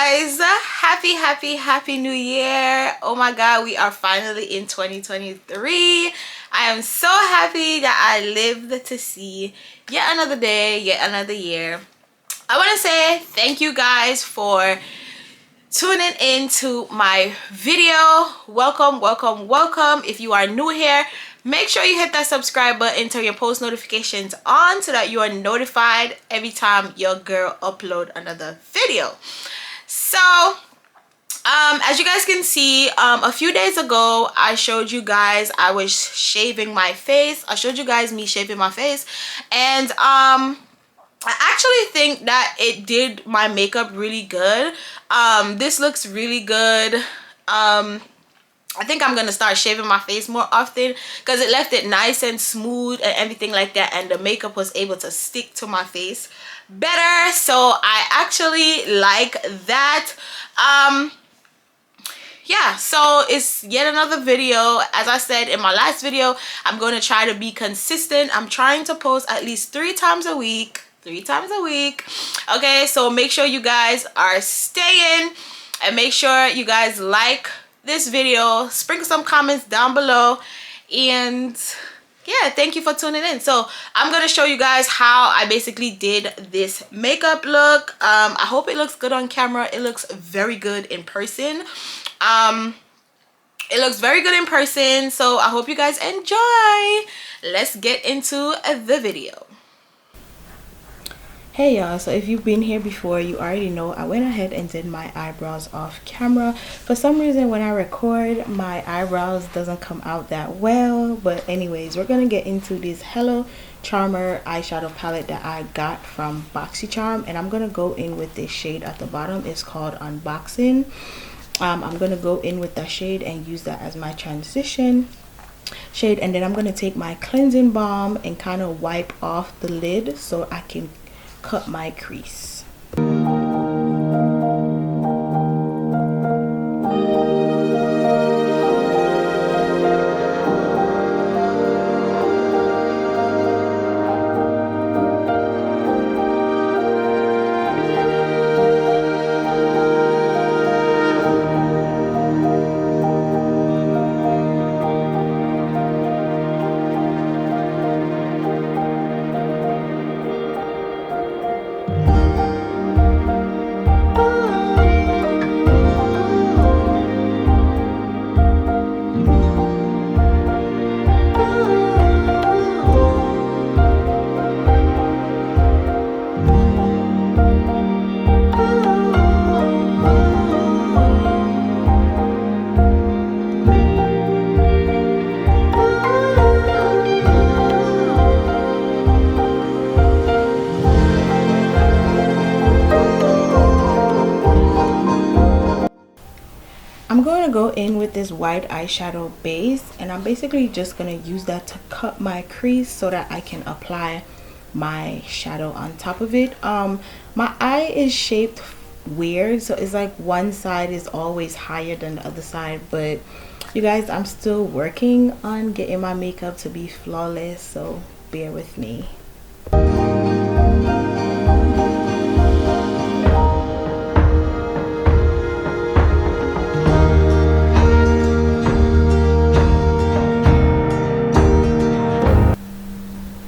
guys, happy new year. Oh my god, we are finally in 2023. I am so happy that I lived to see yet another day, yet another year. I want to say thank you guys for tuning in to my video. Welcome. If you are new here, make sure you hit that subscribe button, turn your post notifications on so that you are notified every time your girl upload another video. So as you guys can see, a few days ago I showed you guys I was shaving my face. I showed you guys me shaving my face, and I actually think that it did my makeup really good. This looks really good. I think I'm gonna start shaving my face more often because it left it nice and smooth and everything like that, and the makeup was able to stick to my face better. So I actually like that. Yeah, so it's yet another video. As I said in my last video, I'm going to try to be consistent. I'm trying to post at least 3 times a week. Okay, so make sure you guys are staying, and make sure you guys like this video, sprinkle some comments down below, and yeah, thank you for tuning in. So I'm gonna show you guys how I basically did this makeup look. I hope it looks good on camera. It looks very good in person. It looks very good in person, so I hope you guys enjoy. Let's get into the video. Hey y'all, so if you've been here before, you already know I went ahead and did my eyebrows off camera. For some reason when I record, my eyebrows doesn't come out that well, but anyways, we're gonna get into this Hello Charmer eyeshadow palette that I got from boxycharm, and I'm gonna go in with this shade at the bottom. It's called Unboxing. I'm gonna go in with that shade and use that as my transition shade, and then I'm gonna take my cleansing balm and kind of wipe off the lid so I can cut my crease. I'm going to go in with this white eyeshadow base, and I'm basically just going to use that to cut my crease so that I can apply my shadow on top of it. My eye is shaped weird, so it's like one side is always higher than the other side, but you guys, I'm still working on getting my makeup to be flawless, so bear with me.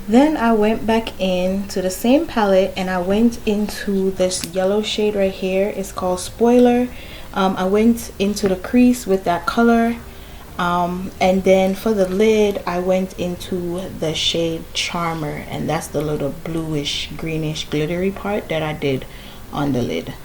Then I went back into the same palette and I went into this yellow shade right here. It's called Spoiler. I went into the crease with that color, and then for the lid I went into the shade Charmer, and that's the little bluish greenish glittery part that I did on the lid.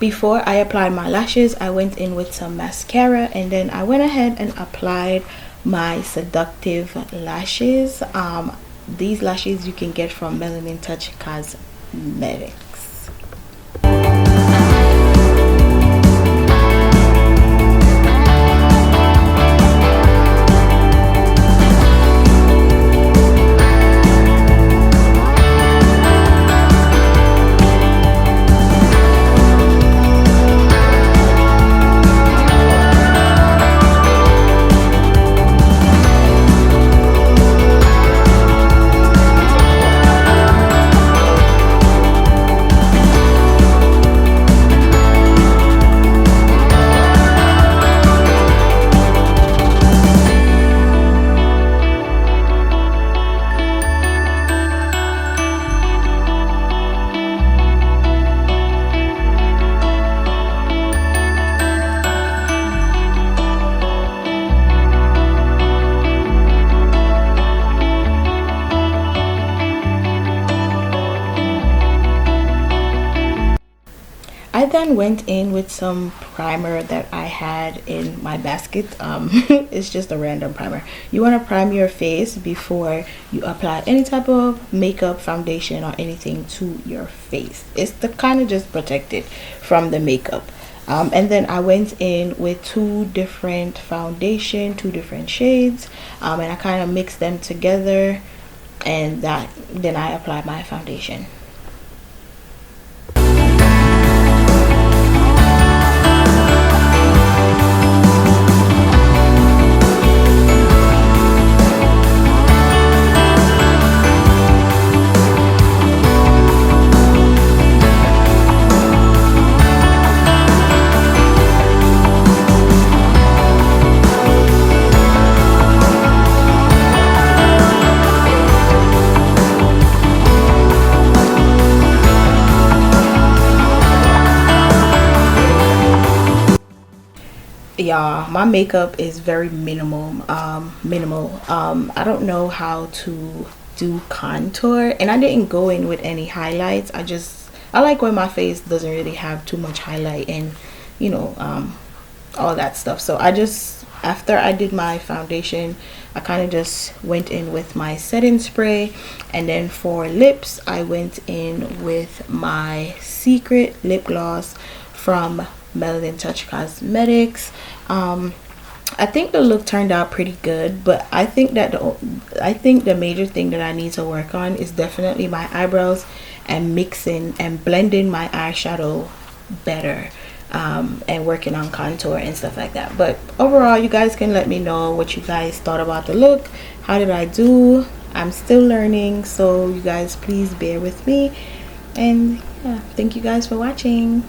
before I applied my lashes, I went in with some mascara, and then I went ahead and applied my Seductive lashes. These lashes you can get from Melanin Touch Cosmetics. I then went in with some primer that I had in my basket. It's just a random primer. You want to prime your face before you apply any type of makeup, foundation, or anything to your face. It's to kind of just protect it from the makeup. And then I went in with two different foundation, two different shades, and I kind of mixed them together, and then I applied my foundation. Y'all, my makeup is very minimal. I don't know how to do contour, and I didn't go in with any highlights. I like when my face doesn't really have too much highlight and all that stuff. So after I did my foundation, I kind of just went in with my setting spray, and then for lips I went in with my Secret lip gloss from Melanin Touch Cosmetics. I think the look turned out pretty good, but I think the major thing that I need to work on is definitely my eyebrows and mixing and blending my eyeshadow better, and working on contour and stuff like that. But overall, you guys can let me know what you guys thought about the look. How did I do? I'm still learning, so you guys please bear with me, and yeah, thank you guys for watching.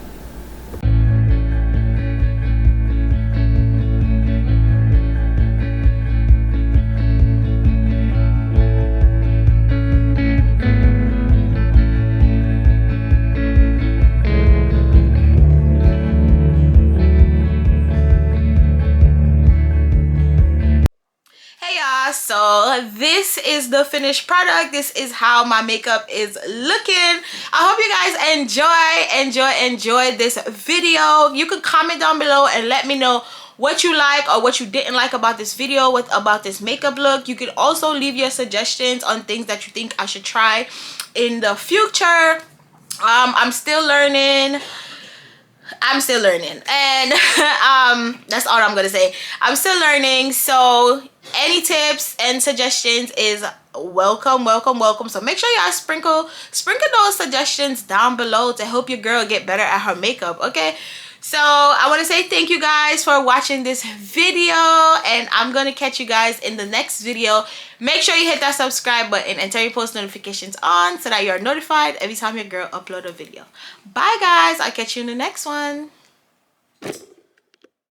So this is the finished product. This is how my makeup is looking. I hope you guys enjoy this video. You can comment down below and let me know what you like or what you didn't like about this video, about this makeup look. You can also leave your suggestions on things that you think I should try in the future. I'm still learning, and that's all I'm gonna say. I'm still learning, so any tips and suggestions is welcome. So make sure y'all sprinkle those suggestions down below to help your girl get better at her makeup. Okay, so I want to say thank you guys for watching this video, and I'm gonna catch you guys in the next video. Make sure you hit that subscribe button and turn your post notifications on so that you're notified every time your girl upload a video. Bye guys, I'll catch you in the next one.